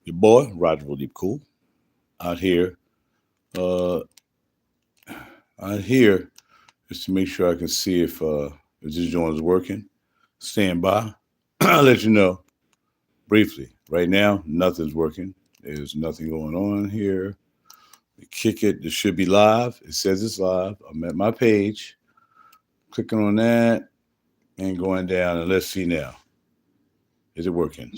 Your boy, RaJuR out here. Uh, out here just to make sure I can see if this joint is working. Stand by. I'll let you know briefly. Right now, nothing's working. There's nothing going on here. We kick it. This should be live. It says it's live. I'm at my page. Clicking on that and going down. And let's see now. Is it working?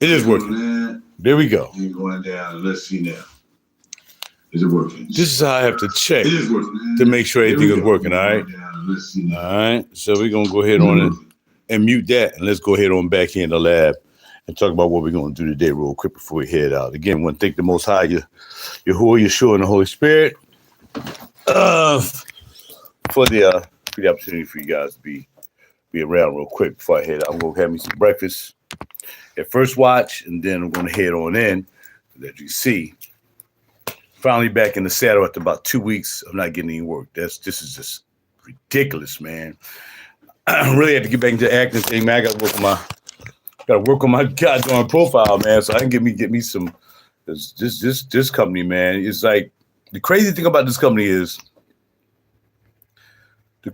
It is working. There we go. And going down. And let's see now. Is it working? This is how I have to check to make sure everything is working. All right. All right. So we're gonna go ahead on and mute that, and let's go ahead on back here in the lab and talk about what we're gonna do today, real quick before we head out. Again, we want to thank the Most High, Yahuwah, Yeshua, and the Holy Spirit, for the opportunity for you guys to be around real quick before I head out. I'm gonna have me some breakfast at First Watch, and then I'm gonna head on in. That you see. Finally back in the saddle after about 2 weeks of not getting any work. This is just ridiculous, man. I really had to get back into the acting thing, man. I gotta work on my goddamn profile, man, so I can get me some this company, man. It's like the crazy thing about this company is you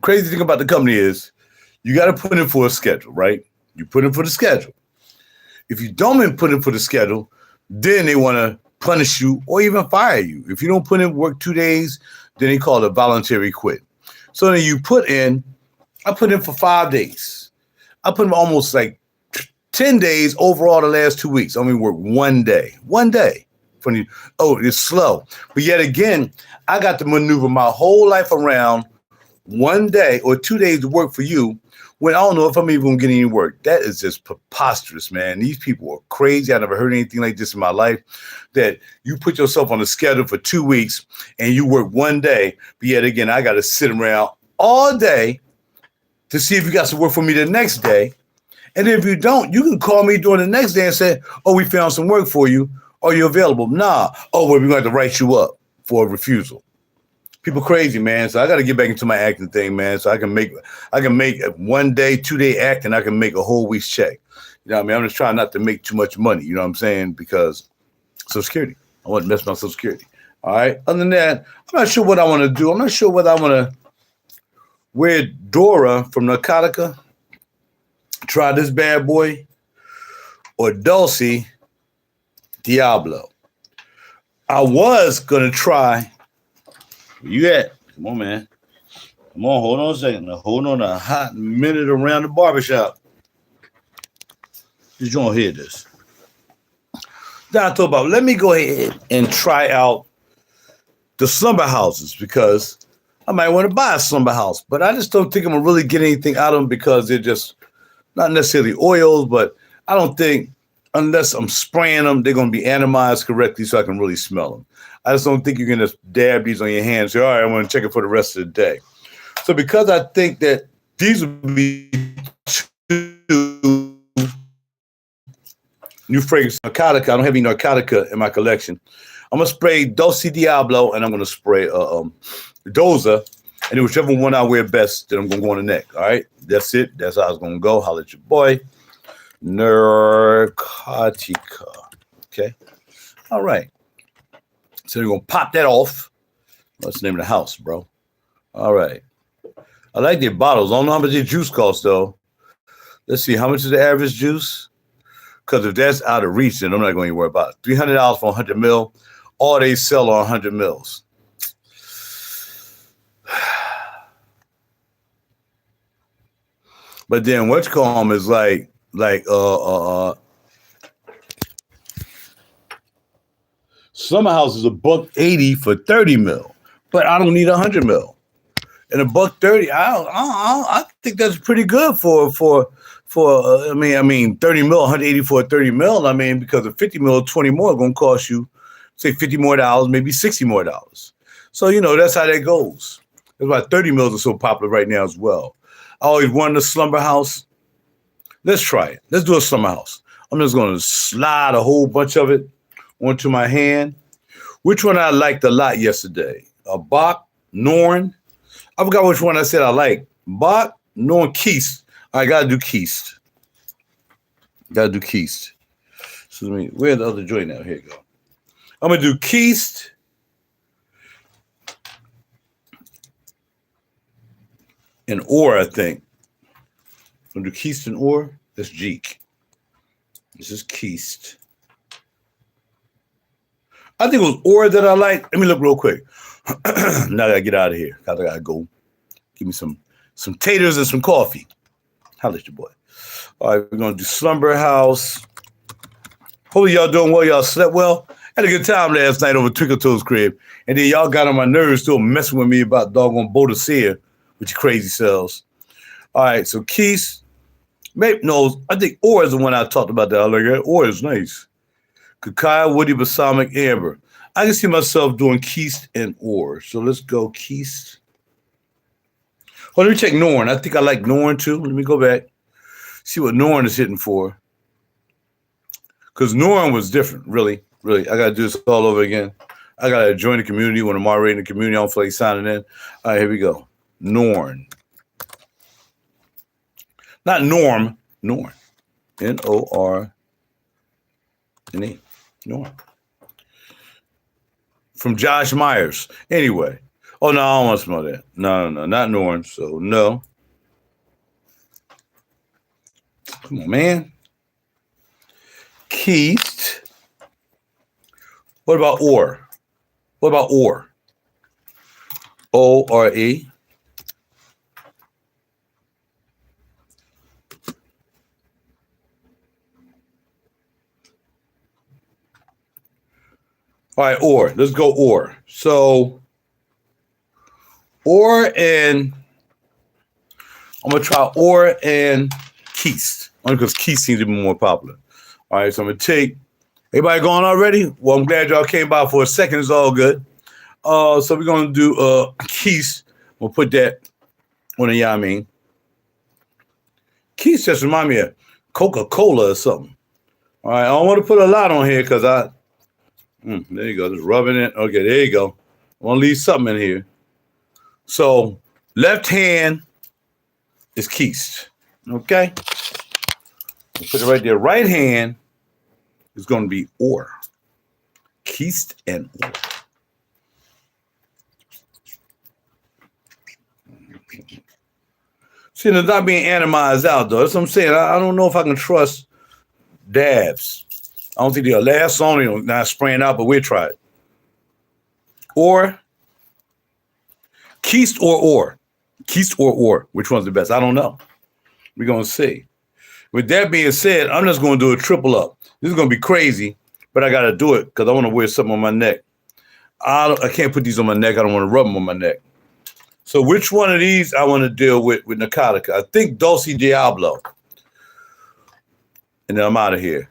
gotta put in for a schedule, right? You put in for the schedule. If you don't put in for the schedule, then they wanna punish you or even fire you. If you don't put in work 2 days, then they call it a voluntary quit. So then I put in for 5 days. I put in almost like 10 days overall the last 2 weeks. I only work 1 day. 1 day. It's slow. But yet again, I got to maneuver my whole life around 1 day or 2 days to work for you when I don't know if I'm even gonna get any work. That is just preposterous, man. These people are crazy. I never heard anything like this in my life, that you put yourself on a schedule for 2 weeks and you work 1 day, but yet again, I got to sit around all day to see if you got some work for me the next day. And if you don't, you can call me during the next day and say, oh, we found some work for you. Are you available? Nah. Oh, well, we're going to have to write you up for a refusal. People crazy, man. So I got to get back into my acting thing, man. So I can make a 1 day, 2 day act, and I can make a whole week's check. You know what I mean? I'm just trying not to make too much money. You know what I'm saying? Because Social Security. I want to mess my Social Security. All right. Other than that, I'm not sure what I want to do. I'm not sure whether I want to wear Dora from Narcotica, try this bad boy, or Dulce Diablo. I was going to try. Where you at? Come on, man. Come on, hold on a second. Now, hold on a hot minute around the barbershop. Just don't hear this. Then I thought about, let me go ahead and try out the slumber houses because I might want to buy a slumber house, but I just don't think I'm going to really get anything out of them because they're just not necessarily oils, but I don't think unless I'm spraying them, they're going to be atomized correctly so I can really smell them. I just don't think you're going to dab these on your hands. Say, all right, I'm going to check it for the rest of the day. So because I think that these will be two new fragrance Narcotica. I don't have any Narcotica in my collection. I'm going to spray Dulce Diablo and I'm going to spray Doza. And then whichever one I wear best, then I'm going to go on the neck. All right? That's it. That's how it's going to go. Holla at your boy. Narcotica. Okay? All right. So you're going to pop that off. What's the name of the house, bro? All right. I like their bottles. I don't know how much their juice costs, though. Let's see. How much is the average juice? Because if that's out of reach, then I'm not going to worry about it. $300 for 100 mil. All they sell are 100 mils. But then what's called is like Summer House is $180 for 30 mil, but I don't need 100 mil. And $130, I think that's pretty good for 30 mil, 180 for 30 mil. I mean, because of 50 mil, 20 more going to cost you, say $50 more, maybe $60 more. So, you know, that's how that goes. That's why 30 mils are so popular right now as well. I always wanted a slumber house. Let's try it. Let's do a slumber house. I'm just going to slide a whole bunch of it onto my hand. Which one I liked a lot yesterday? A Bach, Norn. I forgot which one I said I like. Bach, Norn, Keist. I got to do Keist. So Excuse me. Where's the other joint now? Here you go. I'm gonna do Keist and Or, I think. I'm gonna do Keist and Or. That's Jeek. This is Keist. I think it was Or that I like. Let me look real quick. Now I gotta get out of here. I gotta go. Give me some taters and some coffee. Holla at your boy. All right, we're gonna do Slumber House. Hopefully y'all doing well. Y'all slept well. Had a good time last night over Twinkle Toes crib. And then y'all got on my nerves still messing with me about doggone Bodicea with your crazy selves. All right, so Keith, maybe no, I think Or is the one I talked about that. I like that. Or is nice. Kakaya, Woody, Balsamic, Amber. I can see myself doing Keith and Or. So let's go Keith. Oh, let me check Norn. I think I like Norn too. Let me go back. See what Norn is hitting for. Because Norn was different, really. Really. I got to do this all over again. I got to join the community when I'm already in the community. I don't feel like signing in. All right, here we go. Norn. Not Norm. Norn. Norne. Norn. From Josh Myers. Anyway. Oh, no, I don't want to smell that. No, not Norn. So, no. Come on, man. Keith. What about Or? What about Or? O-R-E. All right, Or. Let's go Or. So, Or and I'm going to try Or and Keith. Only because Keith seems to be more popular. All right, so I'm going to take, everybody going already? Well, I'm glad y'all came by for a second. It's all good. So we're going to do Keith. We'll put that on the Yamin. Keith just remind me of Coca-Cola or something. All right, I don't want to put a lot on here because there you go, just rubbing it. Okay, there you go. I want to leave something in here. So left hand is Keith. Okay? We'll put it right there. Right hand is going to be Or. Keith and Or. See, it's not being atomized out, though. That's what I'm saying. I don't know if I can trust dabs. I don't think they'll last long. They're not spraying out, but we'll try it. Or. Keith or. Keith or. Which one's the best? I don't know. We're going to see. With that being said, I'm just going to do a triple up. This is going to be crazy, but I got to do it because I want to wear something on my neck. I can't put these on my neck. I don't want to rub them on my neck. So which one of these I want to deal with Narcotica? I think Dulce Diablo. And then I'm out of here.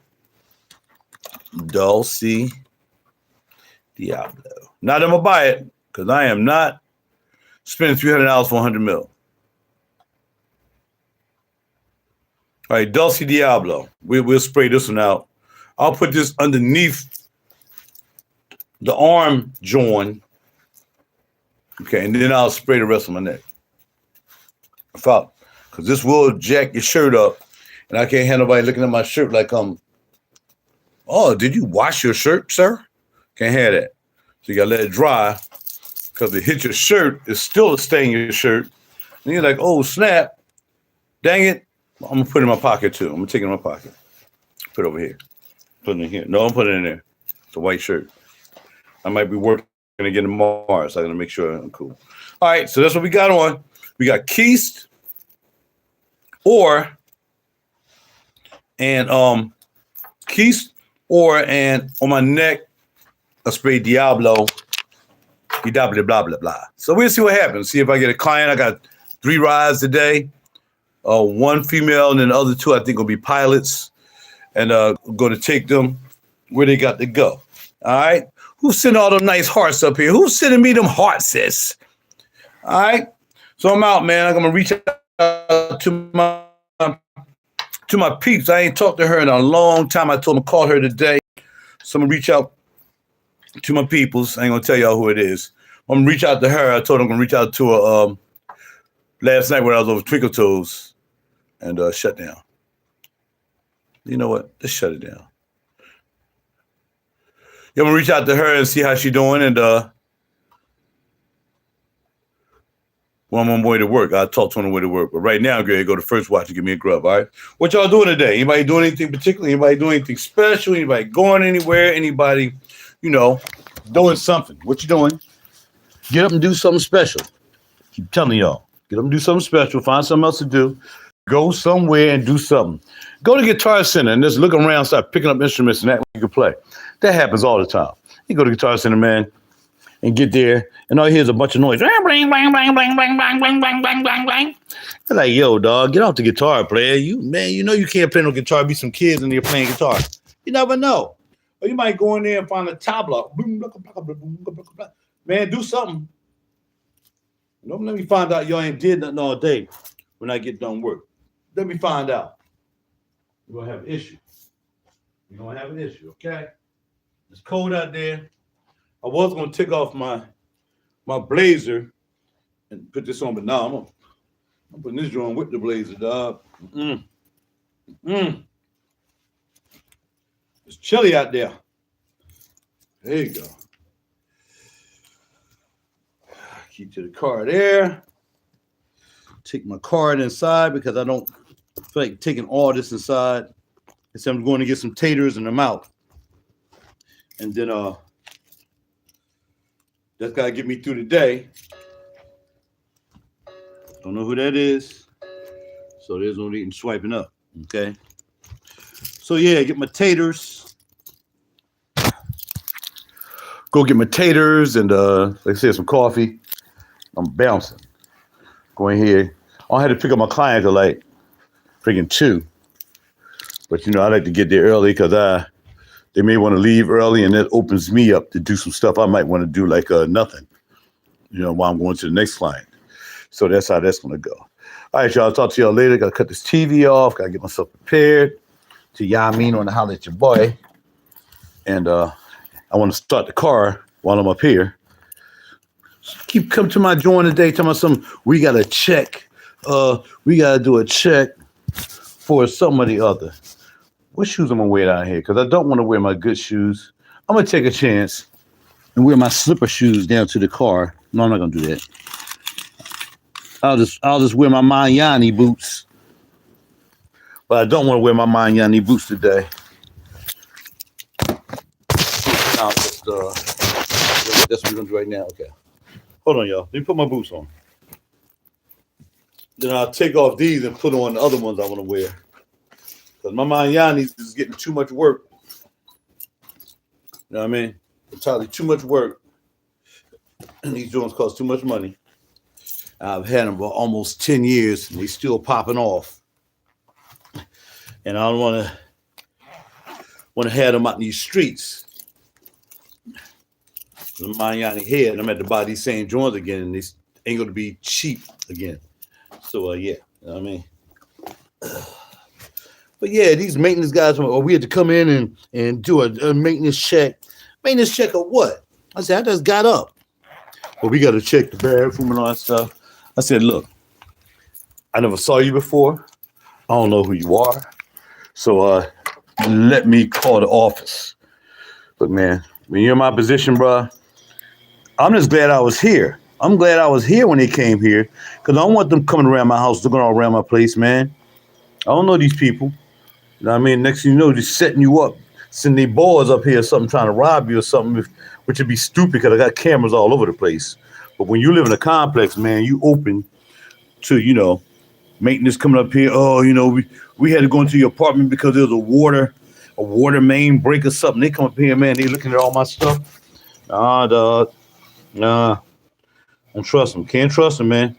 Dulce Diablo. Now that I'm going to buy it because I am not spending $300 for 100 mil. All right, Dulce Diablo. We'll spray this one out. I'll put this underneath the arm joint. Okay, and then I'll spray the rest of my neck. Because this will jack your shirt up, and I can't have nobody looking at my shirt like oh, did you wash your shirt, sir? Can't have that. So you gotta let it dry, because it hit your shirt, it's still a stain in your shirt. And you're like, oh snap, dang it. I'm gonna put it in my pocket too. I'm gonna take it in my pocket. Put it over here. Put it in here. No, I'm putting it in there. It's a white shirt. I might be working again tomorrow, so I'm gonna make sure I'm cool. All right, so that's what we got on. We got Keith, Or, and Keith, Or, and on my neck, I spray Diablo, blah blah blah blah. So we'll see what happens. See if I get a client. I got 3 rides today. 1 female, and then the other 2 I think will be pilots, and going to take them where they got to go. All right. Who's sending all them nice hearts up here? Who's sending me them hearts, sis? All right. So I'm out, man. I'm gonna reach out to my peeps. I ain't talked to her in a long time. I told them to call her today. So I'm gonna reach out to my peoples. I ain't gonna tell y'all who it is. I'm gonna reach out to her. I told them I'm gonna reach out to her last night when I was over Twinkle Toes and shut down. You know what? Let's shut it down. I'm gonna reach out to her and see how she doing, and when I'm on my way to work, I'll talk to her on the way to work. But right now, I'm going to go to First Watch and give me a grub, all right? What y'all doing today? Anybody doing anything particular? Anybody doing anything special? Anybody going anywhere? Anybody, doing something? What you doing? Get up and do something special. Keep telling y'all. Get up and do something special. Find something else to do. Go somewhere and do something. Go to Guitar Center and just look around, start picking up instruments and that you can play. That happens all the time. You go to Guitar Center, man, and get there, and all you hear is a bunch of noise. They're like, yo, dog, get off the guitar, player. You can't play no guitar. Be some kids in there playing guitar. You never know. Or you might go in there and find a tabla. Man, do something. Don't let me find out y'all ain't did nothing all day when I get done work. Let me find out. You're gonna have an issue. You're gonna have an issue, okay? It's cold out there. I was gonna take off my blazer and put this on, but now I'm putting this on with the blazer, dog. It's chilly out there. There you go. Keep to the car there. Take my card inside because I don't feel like taking all this inside. So I'm going to get some taters and I'm out. And then that's gotta get me through the day. Don't know who that is. So there's no need in swiping up. Okay. So yeah, get my taters. Go get my taters and like I said, some coffee. I'm bouncing. Going here. I had to pick up my client at like freaking 2. But I like to get there early because they may want to leave early, and that opens me up to do some stuff I might want to do, like nothing, while I'm going to the next client. So that's how that's going to go. All right, y'all. I'll talk to y'all later. Got to cut this TV off. Got to get myself prepared to Yamin on the holler at your boy. And I want to start the car while I'm up here. Keep coming to my joint today. Tell me something. We got to check. We got to do a check for some of the other. What shoes I'm going to wear down here? Because I don't want to wear my good shoes. I'm going to take a chance and wear my slipper shoes down to the car. No, I'm not going to do that. I'll just wear my Miami boots. But I don't want to wear my Miami boots today. I'll just, that's what we're going to do right now. Okay. Hold on, y'all. Let me put my boots on. Then I'll take off these and put on the other ones I want to wear. Because my Miami is getting too much work. You know what I mean? Entirely too much work. And these joints cost too much money. I've had them for almost 10 years and they still popping off. And I don't want to have them out in these streets. The Miami head, I'm at to buy these same joints again, and they ain't going to be cheap again. So, yeah, you know what I mean? But yeah, these maintenance guys, we had to come in and do a maintenance check. Maintenance check of what? I said, I just got up. Well, we got to check the bathroom and all that stuff. I said, look, I never saw you before. I don't know who you are. So let me call the office. Look, man, when you're in my position, bro, I'm just glad I was here. I'm glad I was here when they came here because I don't want them coming around my house, looking all around my place, man. I don't know these people. You know what I mean? Next thing you know, just setting you up, sending their boys up here or something, trying to rob you or something, which would be stupid because I got cameras all over the place. But when you live in a complex, man, you open to, maintenance coming up here. Oh, we had to go into your apartment because there was a water main break or something. They come up here, man, they looking at all my stuff. Nah, dog. Nah. Don't trust them. Can't trust them, man.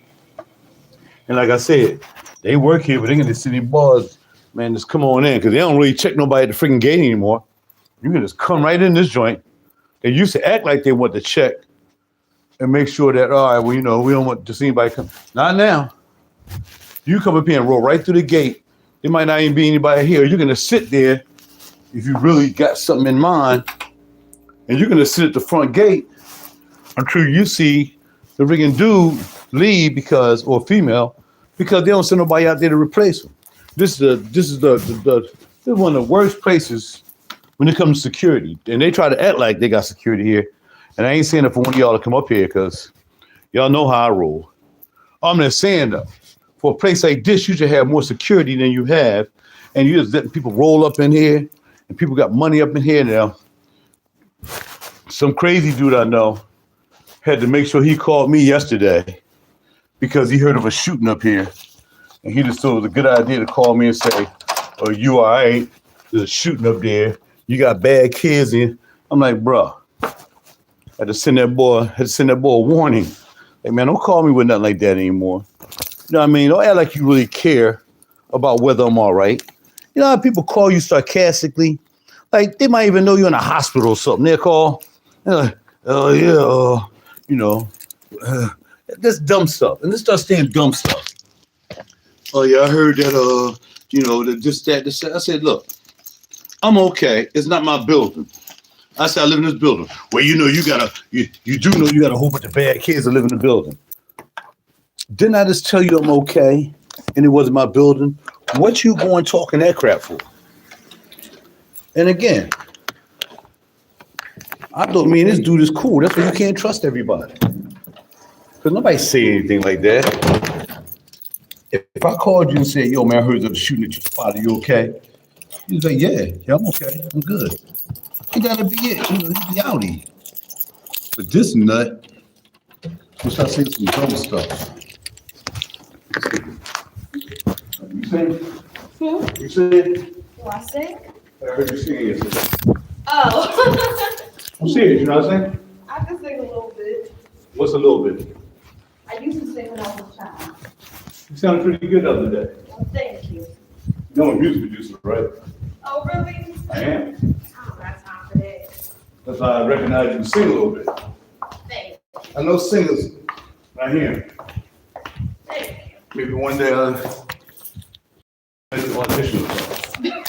And like I said, they work here, but they get the city boys, man, just come on in because they don't really check nobody at the freaking gate anymore. You can just come right in this joint. They used to act like they want to check and make sure that, all right, well, we don't want to see anybody come. Not now. You come up here and roll right through the gate. There might not even be anybody here. You're going to sit there if you really got something in mind, and you're going to sit at the front gate until you see the freaking dude leave or female because they don't send nobody out there to replace them. This is one of the worst places when it comes to security. And they try to act like they got security here. And I ain't saying it for one of y'all to come up here because y'all know how I roll. I'm just saying though, for a place like this, you should have more security than you have. And you just letting people roll up in here and people got money up in here now. Some crazy dude I know had to make sure he called me yesterday because he heard of a shooting up here. And he just thought it was a good idea to call me and say, "Oh, you all right? There's a shooting up there. You got bad kids in." I'm like, bro, I had to send that boy a warning. Hey man, don't call me with nothing like that anymore. You know what I mean? Don't act like you really care about whether I'm all right. You know how people call you sarcastically? Like they might even know you're in a hospital or something. They'll call, they're like, "Oh yeah, you know, this dumb stuff." And they start saying dumb stuff. "Oh yeah, I heard that you know, this, that, this, that." I said, "Look, I'm okay. It's not my building." I said, "I live in this building." "Well, you know, you do know you got a whole bunch of bad kids that live in the building." Didn't I just tell you I'm okay and it wasn't my building? What you going talking that crap for? And again, I thought me and this dude is cool. That's why you can't trust everybody. Because nobody say anything like that. If I called you and said, "Yo, man, I heard of the shooting at your spot. Are you okay?" You'd say, yeah, I'm okay. I'm good. And that'll be it. You know, you be outie. But this nut, you start saying some dumb stuff. You sing? You sing? Do I sing? I heard you singing yesterday. Oh. I'm serious, you know what I'm saying? I can sing a little bit. What's a little bit? I used to sing when I was a child. You sounded pretty good the other day. Well, thank you. You're a music producer, right? Oh, really? I am. I don't got time for that. That's why I recognize you sing a little bit. Thank you. I know singers right here. Thank you. Maybe one day I'll audition or something. You know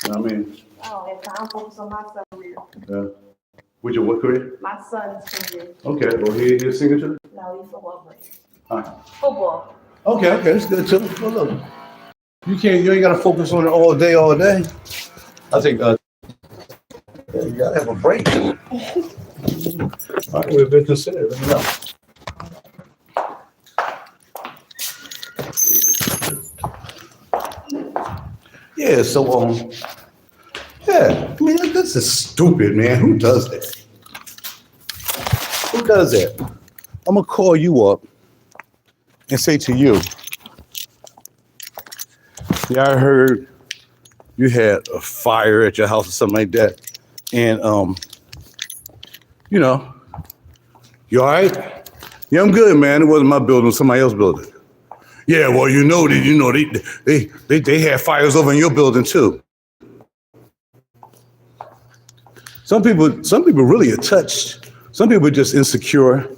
what I mean? I don't have time to focus on my son's career. Yeah. With your what career? My son's career. Okay, well, he's a singer too? No, he's football player. All right. Football. Okay, that's good too. Well, look, you ain't gotta focus on it all day. I think you gotta have a break. All right, we've been considered. Let me know. Yeah, so yeah, I mean this is stupid, man. Who does that? Who does that? I'm gonna call you up and say to you, "Yeah, I heard you had a fire at your house or something like that. And you know, you all right?" "Yeah, I'm good, man. It wasn't my building, it was somebody else's building." "Yeah, well, they had fires over in your building too." Some people really are touched. Some people are just insecure.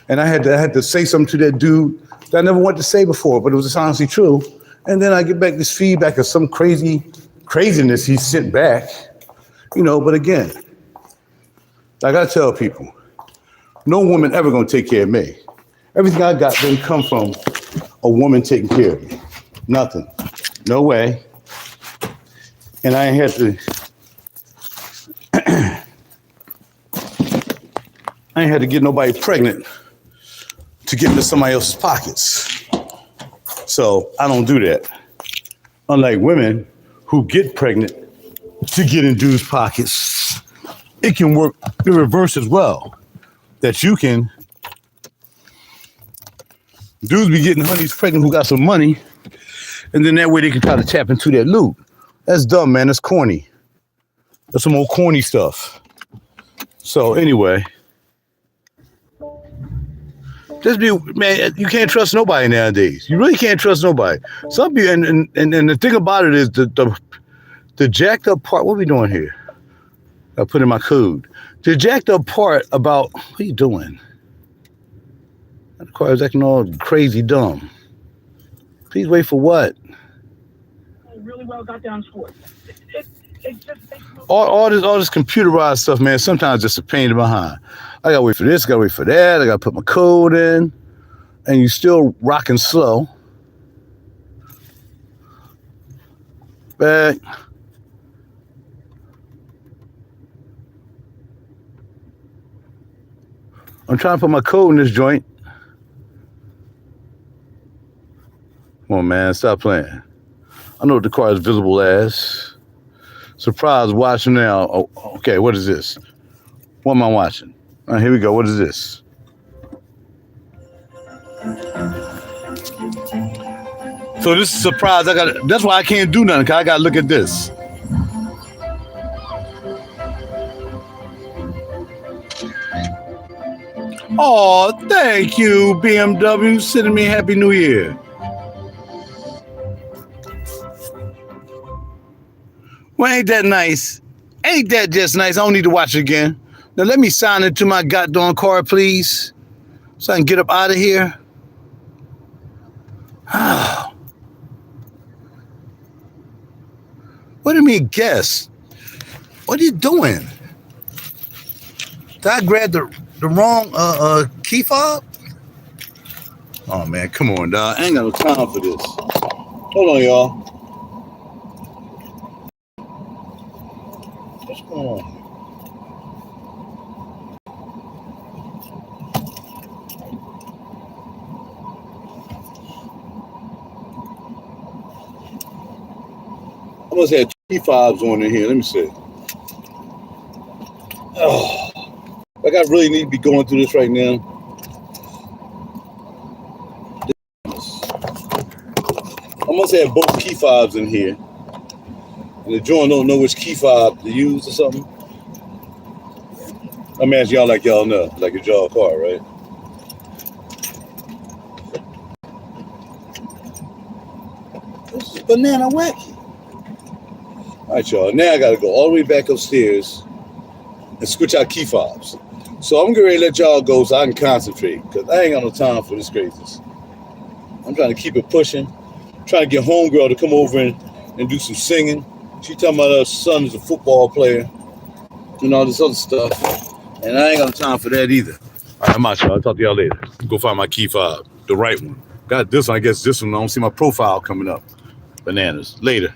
And I had to say something to that dude that I never wanted to say before, but it was honestly true. And then I get back this feedback of some craziness he sent back, you know. But again, I gotta tell people, no woman ever gonna take care of me. Everything I got didn't come from a woman taking care of me. Nothing. No way. And I ain't had to. I ain't had to get nobody pregnant to get into somebody else's pockets. So I don't do that. Unlike women who get pregnant to get in dudes' pockets, it can work the reverse as well. That you can, dudes be getting honeys pregnant who got some money, and then that way they can try to tap into that loot. That's dumb, man. That's corny. That's some old corny stuff. So anyway, just be, man, you can't trust nobody nowadays. You really can't trust nobody. Some people, and the thing about it is the jacked up part. What are we doing here? I put in my code. The jacked up part about, what are you doing? The car is acting all crazy dumb. Please wait for what? Really well got down sport. All this computerized stuff, man, sometimes just a pain in the behind. I gotta wait for this, gotta wait for that, I gotta put my code in, and you still rocking slow. Back. I'm trying to put my code in this joint. Come on, man. Stop playing. I know what the car is visible as. Surprise, watching now. Oh, okay, what is this? What am I watching? All right, here we go. What is this? So this is surprise. That's why I can't do nothing, because I got to look at this. Oh, thank you, BMW, sending me Happy New Year. Well, ain't that nice? Ain't that just nice? I don't need to watch it again. Now let me sign into my goddamn car, please, so I can get up out of here. What do you mean, guess? What are you doing? Did I grab the wrong key fob? Oh man, come on, dog. I ain't got no time for this. Hold on, y'all. What's going on? I must have key fobs on in here. Let me see. Oh, like I really need to be going through this right now. I must have both key fobs in here. And the joint don't know which key fob to use or something. I'm asking y'all like y'all know, like it's y'all car, right? This is banana wacky. All right, y'all. Now I got to go all the way back upstairs and switch out key fobs. So I'm getting ready to let y'all go so I can concentrate, because I ain't got no time for this craziness. I'm trying to keep it pushing. Trying to get homegirl to come over and do some singing. She talking about her son is a football player and all this other stuff. And I ain't got time for that either. All right, I'm out, y'all. I'll talk to y'all later. Go find my key fob, the right one. Got this one. I guess this one. I don't see my profile coming up. Bananas. Later.